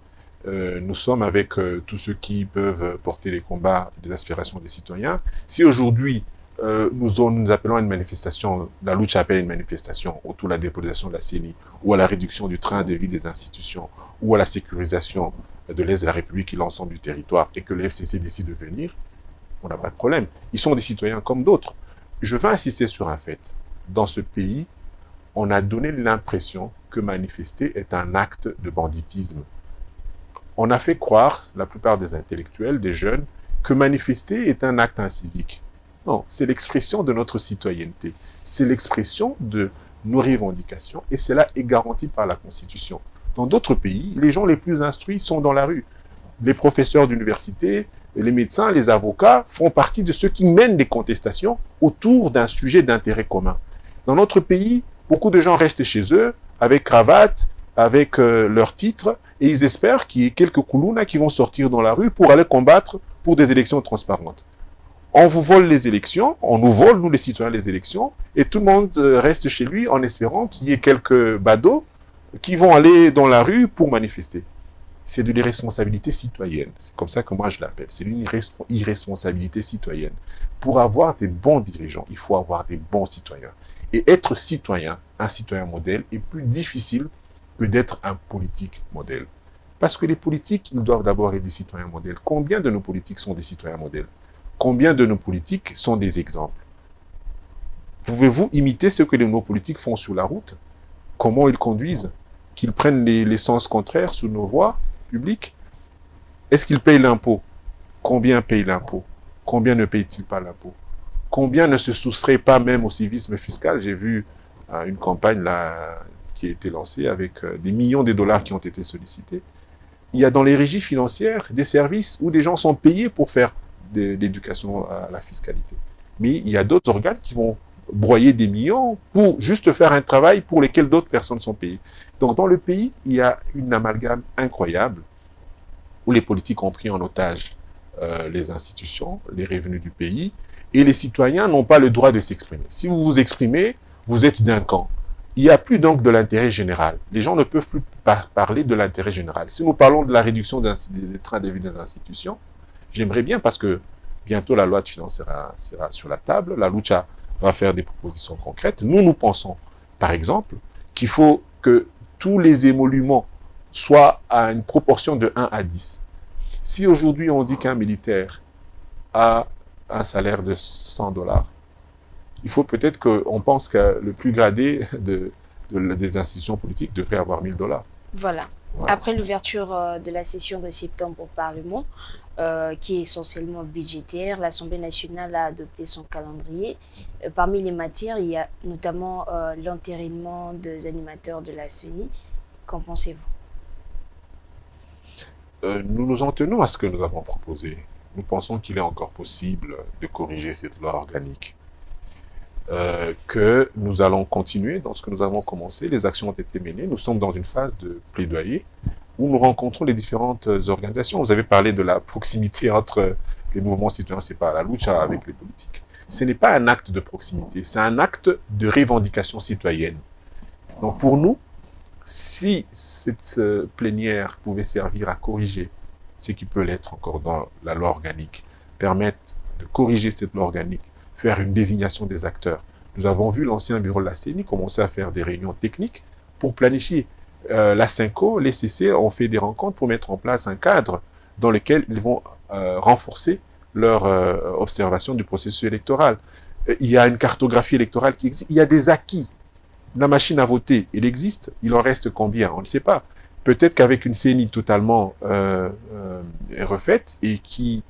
Nous sommes avec tous ceux qui peuvent porter les combats et les aspirations des citoyens. Si aujourd'hui, nous appelons à une manifestation, la Lucha appelle à une manifestation autour de la dépolitisation de la CENI, ou à la réduction du train de vie des institutions, ou à la sécurisation de l'Est de la République et l'ensemble du territoire, et que le FCC décide de venir, on n'a pas de problème. Ils sont des citoyens comme d'autres. Je veux insister sur un fait. Dans ce pays, on a donné l'impression que manifester est un acte de banditisme. On a fait croire, la plupart des intellectuels, des jeunes, que manifester est un acte incivique. Non, c'est l'expression de notre citoyenneté. C'est l'expression de nos revendications et cela est garanti par la Constitution. Dans d'autres pays, les gens les plus instruits sont dans la rue. Les professeurs d'université, les médecins, les avocats font partie de ceux qui mènent des contestations autour d'un sujet d'intérêt commun. Dans notre pays, beaucoup de gens restent chez eux avec cravate, avec leur titre, et ils espèrent qu'il y ait quelques koulounas qui vont sortir dans la rue pour aller combattre pour des élections transparentes. On vous vole les élections, on nous vole, nous les citoyens, les élections, et tout le monde reste chez lui en espérant qu'il y ait quelques badauds qui vont aller dans la rue pour manifester. C'est de l'irresponsabilité citoyenne. C'est comme ça que moi je l'appelle. C'est une irresponsabilité citoyenne. Pour avoir des bons dirigeants, il faut avoir des bons citoyens. Et être citoyen, un citoyen modèle, est plus difficile que d'être un politique modèle. Parce que les politiques, ils doivent d'abord être des citoyens modèles. Combien de nos politiques sont des citoyens modèles? Combien de nos politiques sont des exemples? Pouvez-vous imiter ce que nos politiques font sur la route? Comment ils conduisent? Qu'ils prennent les sens contraires sur nos voies publiques? Est-ce qu'ils payent l'impôt? Combien payent l'impôt? Combien ne payent-ils pas l'impôt? Combien ne se soustraient pas même au civisme fiscal? J'ai vu une campagne là, qui a été lancée avec des millions de dollars qui ont été sollicités. Il y a dans les régies financières des services où des gens sont payés pour faire de l'éducation à la fiscalité. Mais il y a d'autres organes qui vont broyer des millions pour juste faire un travail pour lequel d'autres personnes sont payées. Donc dans le pays, il y a une amalgame incroyable où les politiques ont pris en otage les institutions, les revenus du pays, et les citoyens n'ont pas le droit de s'exprimer. Si vous vous exprimez, vous êtes d'un camp. Il n'y a plus donc de l'intérêt général. Les gens ne peuvent plus parler de l'intérêt général. Si nous parlons de la réduction des trains de vie des institutions, j'aimerais bien, parce que bientôt la loi de finances sera sur la table, la Lucha va faire des propositions concrètes. Nous pensons, par exemple, qu'il faut que tous les émoluments soient à une proportion de 1 à 10. Si aujourd'hui on dit qu'un militaire à un salaire de 100 $. Il faut peut-être qu'on pense que le plus gradé des institutions politiques devrait avoir 1000 $. Voilà. Voilà. Après l'ouverture de la session de septembre au Parlement, qui est essentiellement budgétaire, l'Assemblée nationale a adopté son calendrier. Parmi les matières, il y a notamment l'entérinement des animateurs de la CENI. Qu'en pensez-vous? Nous nous en tenons à ce que nous avons proposé. Nous pensons qu'il est encore possible de corriger cette loi organique. Que nous allons continuer dans ce que nous avons commencé. Les actions ont été menées. Nous sommes dans une phase de plaidoyer où nous rencontrons les différentes organisations. Vous avez parlé de la proximité entre les mouvements citoyens, c'est pas la lucha avec les politiques. Ce n'est pas un acte de proximité, c'est un acte de revendication citoyenne. Donc pour nous, si cette plénière pouvait servir à corriger ce qui peut l'être encore dans la loi organique, permettre de corriger cette loi organique, faire une désignation des acteurs. Nous avons vu l'ancien bureau de la CENI commencer à faire des réunions techniques pour planifier. La CINCO, les CC ont fait des rencontres pour mettre en place un cadre dans lequel ils vont renforcer leur observation du processus électoral. Il y a une cartographie électorale qui existe. Il y a des acquis. La machine à voter, elle existe. Il en reste combien? On ne sait pas. Peut-être qu'avec une CENI totalement refaite et qui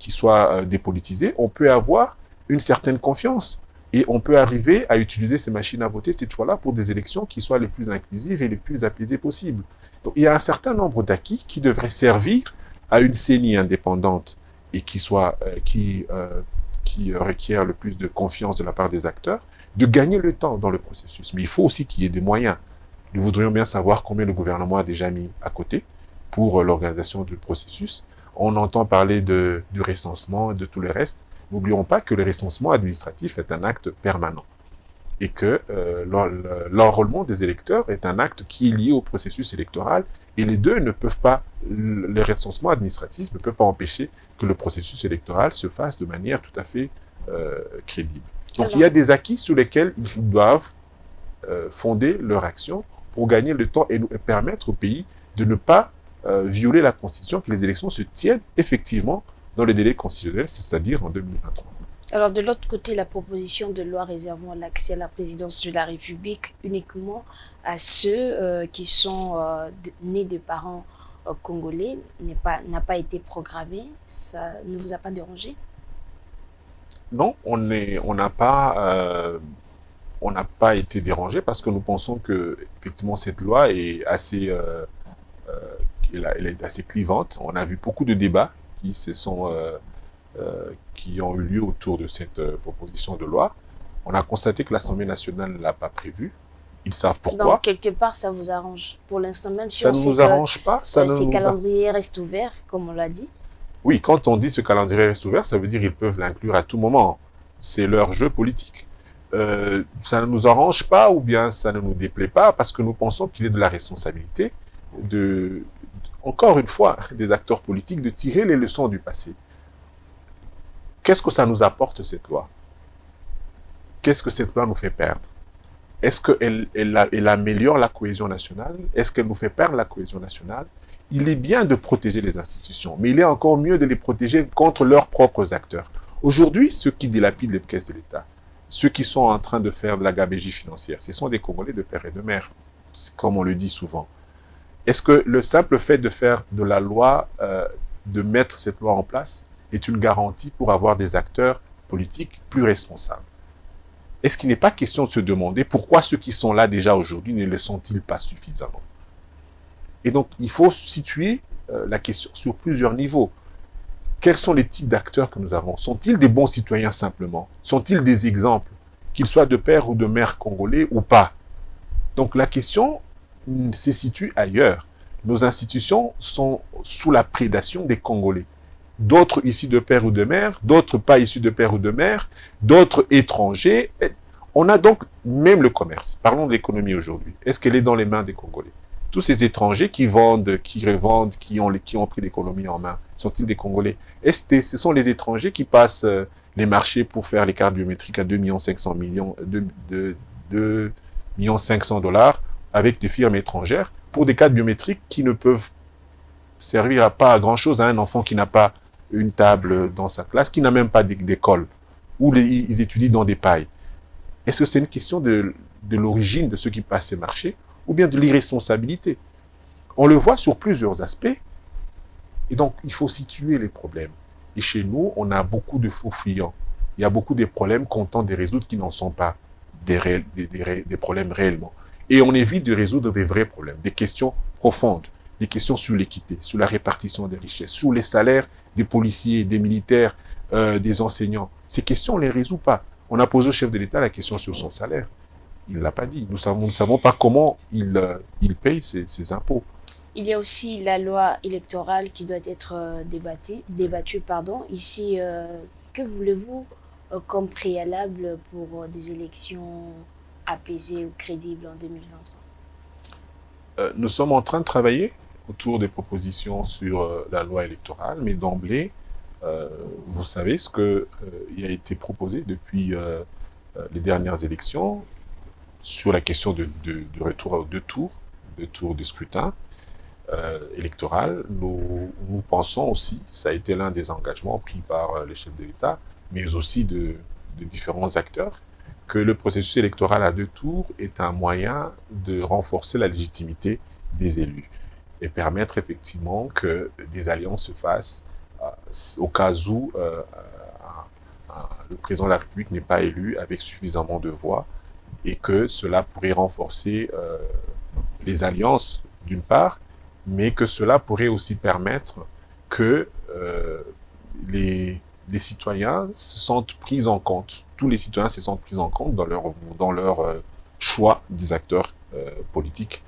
soit dépolitisée, on peut avoir une certaine confiance. Et on peut arriver à utiliser ces machines à voter cette fois-là pour des élections qui soient les plus inclusives et les plus apaisées possibles. Donc il y a un certain nombre d'acquis qui devraient servir à une CENI indépendante et qui requiert le plus de confiance de la part des acteurs, de gagner le temps dans le processus. Mais il faut aussi qu'il y ait des moyens. Nous voudrions bien savoir combien le gouvernement a déjà mis à côté pour l'organisation du processus. On entend parler du recensement et de tout le reste. N'oublions pas que le recensement administratif est un acte permanent et que l'enrôlement des électeurs est un acte qui est lié au processus électoral et les deux ne peuvent pas, le recensement administratif ne peut pas empêcher que le processus électoral se fasse de manière tout à fait crédible. Donc il y a des acquis sur lesquels ils doivent fonder leur action pour gagner le temps et permettre au pays de ne pas violer la Constitution, que les élections se tiennent effectivement dans le délai constitutionnel, c'est-à-dire en 2023. Alors de l'autre côté, la proposition de loi réservant l'accès à la présidence de la République uniquement à ceux qui sont nés de parents congolais n'a pas été programmée. Ça ne vous a pas dérangé? Non, on n'a pas été dérangé parce que nous pensons que effectivement cette loi est assez, elle est assez clivante. On a vu beaucoup de débats qui ont eu lieu autour de cette proposition de loi. On a constaté que l'Assemblée nationale ne l'a pas prévue. Ils savent pourquoi. Donc, quelque part, ça vous arrange. Pour l'instant, même si ça on ne sait nous que arrange pas. ces calendriers restent ouverts, comme on l'a dit. Oui, quand on dit ce calendrier reste ouvert, ça veut dire qu'ils peuvent l'inclure à tout moment. C'est leur jeu politique. Ça ne nous arrange pas ou bien ça ne nous déplaît pas parce que nous pensons qu'il est de la responsabilité encore une fois, des acteurs politiques de tirer les leçons du passé. Qu'est-ce que ça nous apporte, cette loi? Qu'est-ce que cette loi nous fait perdre? Est-ce qu'elle améliore la cohésion nationale? Est-ce qu'elle nous fait perdre la cohésion nationale? Il est bien de protéger les institutions, mais il est encore mieux de les protéger contre leurs propres acteurs. Aujourd'hui, ceux qui dilapident les caisses de l'État, ceux qui sont en train de faire de la gabegie financière, ce sont des Congolais de père et de mère, comme on le dit souvent. Est-ce que le simple fait de faire de la loi, de mettre cette loi en place, est une garantie pour avoir des acteurs politiques plus responsables? Est-ce qu'il n'est pas question de se demander pourquoi ceux qui sont là déjà aujourd'hui ne le sont-ils pas suffisamment? Et donc, il faut situer la question sur plusieurs niveaux. Quels sont les types d'acteurs que nous avons? Sont-ils des bons citoyens simplement? Sont-ils des exemples, qu'ils soient de père ou de mère congolais ou pas? Donc la question se situe ailleurs. Nos institutions sont sous la prédation des Congolais. D'autres issus de père ou de mère, d'autres pas issus de père ou de mère, d'autres étrangers. On a donc même le commerce. Parlons de l'économie aujourd'hui. Est-ce qu'elle est dans les mains des Congolais? Tous ces étrangers qui vendent, qui revendent, qui ont pris l'économie en main, sont-ils des Congolais? Ce sont les étrangers qui passent les marchés pour faire les cartes biométriques à 2,5 millions, 2,5 millions avec des firmes étrangères pour des cartes biométriques qui ne peuvent servir pas à grand-chose à un enfant qui n'a pas une table dans sa classe, qui n'a même pas d'école, où ils étudient dans des pailles. Est-ce que c'est une question de l'origine de ce qui passe ces marchés, ou bien de l'irresponsabilité? On le voit sur plusieurs aspects, et donc il faut situer les problèmes. Et chez nous, on a beaucoup de faux fuyants. Il y a beaucoup de problèmes qu'on tente de résoudre qui n'en sont pas des problèmes réellement. Et on évite de résoudre des vrais problèmes, des questions profondes, des questions sur l'équité, sur la répartition des richesses, sur les salaires des policiers, des militaires, des enseignants. Ces questions, on ne les résout pas. On a posé au chef de l'État la question sur son salaire. Il ne l'a pas dit. Nous ne savons pas comment il paye ses impôts. Il y a aussi la loi électorale qui doit être débattue. Ici, que voulez-vous comme préalable pour des élections apaisées ou crédibles en 2023? Nous sommes en train de travailler autour des propositions sur la loi électorale, mais d'emblée, vous savez ce qui a été proposé depuis les dernières élections sur la question de retour à deux tours de scrutin électoral. Nous pensons aussi, ça a été l'un des engagements pris par les chefs de l'État, mais aussi de différents acteurs, que le processus électoral à deux tours est un moyen de renforcer la légitimité des élus et permettre effectivement que des alliances se fassent au cas où le président de la République n'est pas élu avec suffisamment de voix, et que cela pourrait renforcer les alliances d'une part, mais que cela pourrait aussi permettre que les citoyens se sentent pris en compte. Tous les citoyens se sentent pris en compte dans leur choix des acteurs politiques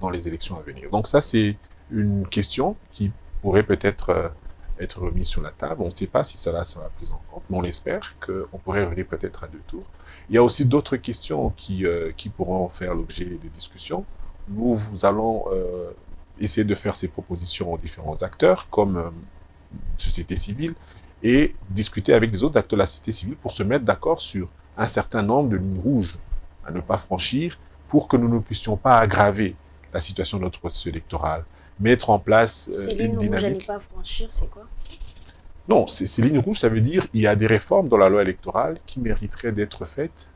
dans les élections à venir. Donc ça, c'est une question qui pourrait peut-être être remise sur la table. On ne sait pas si cela sera pris en compte, mais on espère qu'on pourrait revenir peut-être à deux tours. Il y a aussi d'autres questions qui pourront faire l'objet de discussions. Nous allons essayer de faire ces propositions aux différents acteurs, comme société civile, et discuter avec les autres acteurs de la société civile pour se mettre d'accord sur un certain nombre de lignes rouges à ne pas franchir pour que nous ne puissions pas aggraver la situation de notre processus électoral, mettre en place une dynamique. Ces lignes rouges à ne pas franchir, c'est quoi? Non, ces lignes rouges, ça veut dire qu'il y a des réformes dans la loi électorale qui mériteraient d'être faites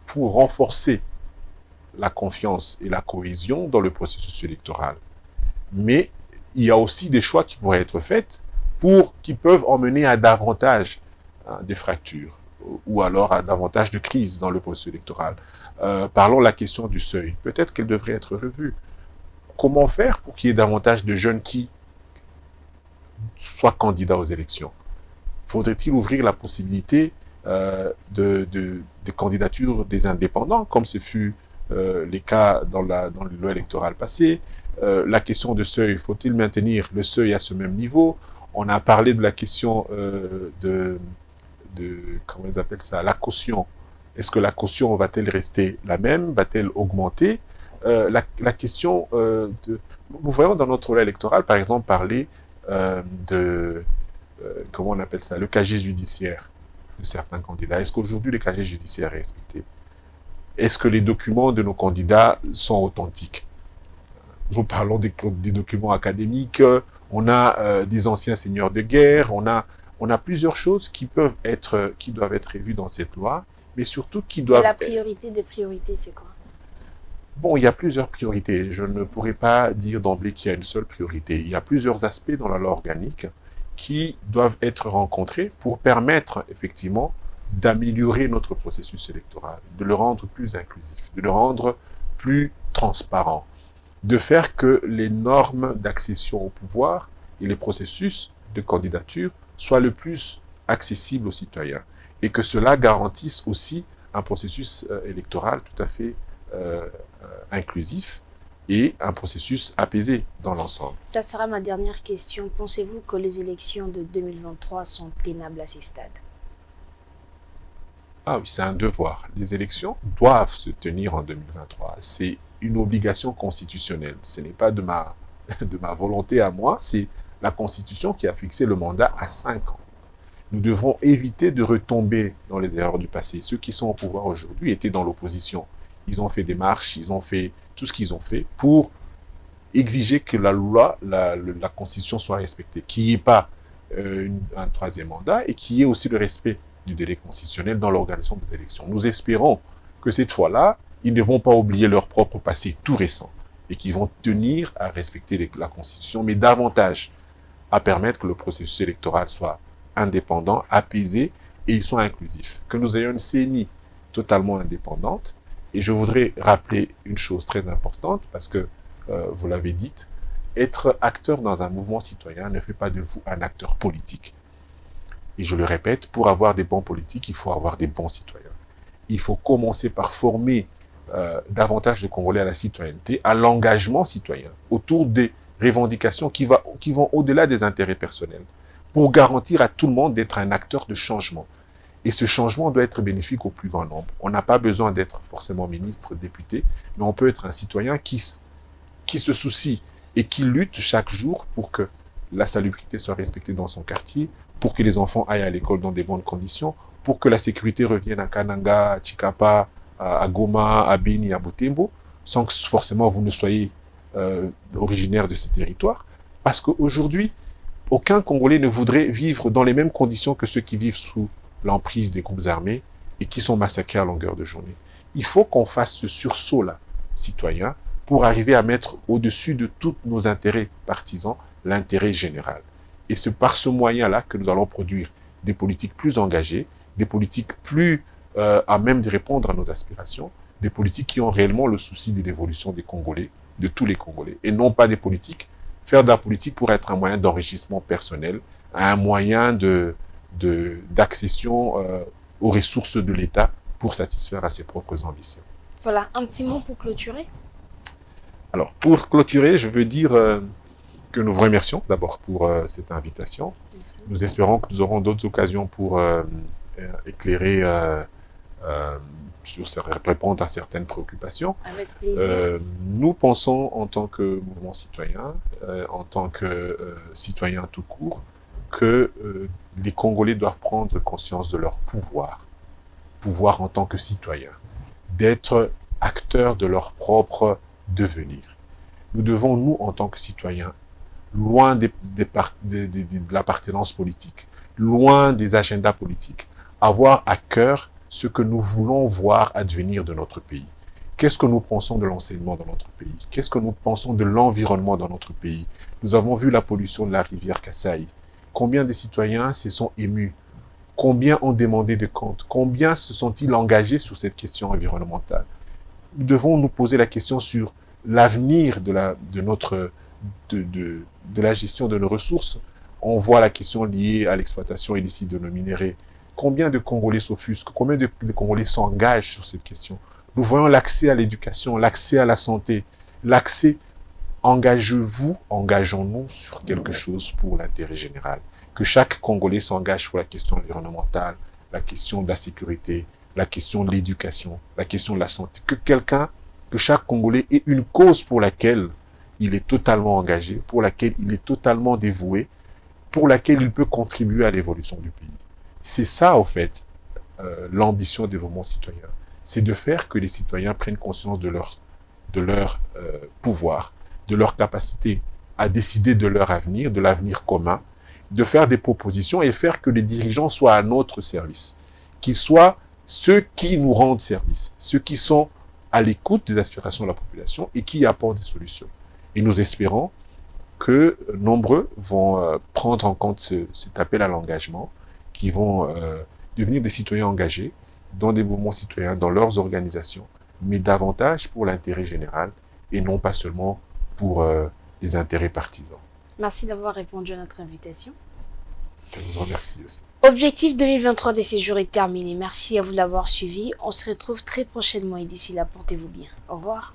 pour renforcer la confiance et la cohésion dans le processus électoral. Mais il y a aussi des choix qui pourraient être faits qui peuvent emmener à davantage de fractures ou alors à davantage de crises dans le processus électoral. Parlons de la question du seuil. Peut-être qu'elle devrait être revue. Comment faire pour qu'il y ait davantage de jeunes qui soient candidats aux élections? Faudrait-il ouvrir la possibilité de candidature des indépendants, comme ce fut les cas dans les lois électorales passées? La question de seuil, faut-il maintenir le seuil à ce même niveau? On a parlé de la question comment ils appellent ça, la caution. Est-ce que la caution va-t-elle rester la même? Va-t-elle augmenter? La question nous voyons dans notre loi électorale, par exemple, parler comment on appelle ça, le casier judiciaire de certains candidats. Est-ce qu'aujourd'hui le casier judiciaire est respecté? Est-ce que les documents de nos candidats sont authentiques? Nous parlons des documents académiques, on a des anciens seigneurs de guerre, on a plusieurs choses qui doivent être revues dans cette loi, mais surtout qui doivent... Et la priorité des priorités, c'est quoi? Bon, il y a plusieurs priorités. Je ne pourrais pas dire d'emblée qu'il y a une seule priorité. Il y a plusieurs aspects dans la loi organique qui doivent être rencontrés pour permettre effectivement d'améliorer notre processus électoral, de le rendre plus inclusif, de le rendre plus transparent, de faire que les normes d'accession au pouvoir et les processus de candidature soient le plus accessibles aux citoyens et que cela garantisse aussi un processus électoral tout à fait inclusif et un processus apaisé dans l'ensemble. Ça sera ma dernière question. Pensez-vous que les élections de 2023 sont tenables à ces stades? Ah oui, c'est un devoir. Les élections doivent se tenir en 2023. C'est une obligation constitutionnelle. Ce n'est pas de ma volonté à moi, c'est la Constitution qui a fixé le mandat à 5 ans. Nous devrons éviter de retomber dans les erreurs du passé. Ceux qui sont au pouvoir aujourd'hui étaient dans l'opposition. Ils ont fait des marches, ils ont fait tout ce qu'ils ont fait pour exiger que la loi, la Constitution soit respectée, qu'il n'y ait pas un troisième mandat et qu'il y ait aussi le respect du délai constitutionnel dans l'organisation des élections. Nous espérons que cette fois-là, ils ne vont pas oublier leur propre passé tout récent et qu'ils vont tenir à respecter la Constitution, mais davantage à permettre que le processus électoral soit indépendant, apaisé et il soit inclusif. Que nous ayons une CENI totalement indépendante. Et je voudrais rappeler une chose très importante, parce que vous l'avez dit, être acteur dans un mouvement citoyen ne fait pas de vous un acteur politique. Et je le répète, pour avoir des bons politiques, il faut avoir des bons citoyens. Il faut commencer par former davantage de Congolais à la citoyenneté, à l'engagement citoyen, autour des revendications qui vont au-delà des intérêts personnels, pour garantir à tout le monde d'être un acteur de changement. Et ce changement doit être bénéfique au plus grand nombre. On n'a pas besoin d'être forcément ministre, député, mais on peut être un citoyen qui se soucie et qui lutte chaque jour pour que la salubrité soit respectée dans son quartier, pour que les enfants aillent à l'école dans des bonnes conditions, pour que la sécurité revienne à Kananga, à Chikapa, à Goma, à Beni, à Butembo, sans que forcément vous ne soyez originaire de ce territoire. Parce qu'aujourd'hui, aucun Congolais ne voudrait vivre dans les mêmes conditions que ceux qui vivent sous l'emprise des groupes armés et qui sont massacrés à longueur de journée. Il faut qu'on fasse ce sursaut-là, citoyen, pour arriver à mettre au-dessus de tous nos intérêts partisans l'intérêt général. Et c'est par ce moyen-là que nous allons produire des politiques plus engagées, des politiques plus à même de répondre à nos aspirations, des politiques qui ont réellement le souci de l'évolution des Congolais, de tous les Congolais, et non pas des politiques, faire de la politique pour être un moyen d'enrichissement personnel, un moyen d'accession aux ressources de l'État pour satisfaire à ses propres ambitions. Voilà, un petit mot pour clôturer. Alors, pour clôturer, je veux dire que nous vous remercions d'abord pour cette invitation. Merci. Nous espérons que nous aurons d'autres occasions pour éclairer, répondre à certaines préoccupations. Avec plaisir. Nous pensons en tant que mouvement citoyen, en tant que citoyen tout court, que les Congolais doivent prendre conscience de leur pouvoir en tant que citoyens, d'être acteurs de leur propre devenir. Nous devons, nous, en tant que citoyens, loin de l'appartenance politique, loin des agendas politiques, avoir à cœur ce que nous voulons voir advenir de notre pays. Qu'est-ce que nous pensons de l'enseignement dans notre pays? Qu'est-ce que nous pensons de l'environnement dans notre pays? Nous avons vu la pollution de la rivière Kasaï. Combien de citoyens se sont émus? Combien ont demandé de comptes? Combien se sont-ils engagés sur cette question environnementale? Nous devons nous poser la question sur l'avenir de la gestion de nos ressources. On voit la question liée à l'exploitation illicite de nos minéraux. Combien de Congolais s'offusquent? Combien de Congolais s'engagent sur cette question? Nous voyons l'accès à l'éducation, l'accès à la santé, l'accès. Engagez-vous, engageons-nous sur quelque chose pour l'intérêt général. Que chaque Congolais s'engage sur la question environnementale, la question de la sécurité, la question de l'éducation, la question de la santé. Que chaque Congolais ait une cause pour laquelle il est totalement engagé, pour laquelle il est totalement dévoué, pour laquelle il peut contribuer à l'évolution du pays. C'est ça, au fait, l'ambition des mouvements citoyens. C'est de faire que les citoyens prennent conscience de leur pouvoir, de leur capacité à décider de leur avenir, de l'avenir commun, de faire des propositions et faire que les dirigeants soient à notre service, qu'ils soient ceux qui nous rendent service, ceux qui sont à l'écoute des aspirations de la population et qui apportent des solutions. Et nous espérons que nombreux vont prendre en compte cet appel à l'engagement, qui vont devenir des citoyens engagés dans des mouvements citoyens, dans leurs organisations, mais davantage pour l'intérêt général et non pas seulement pour les intérêts partisans. Merci d'avoir répondu à notre invitation. Je vous remercie aussi. Objectif 2023 des séjours est terminé. Merci à vous de l'avoir suivi. On se retrouve très prochainement et d'ici là, portez-vous bien. Au revoir.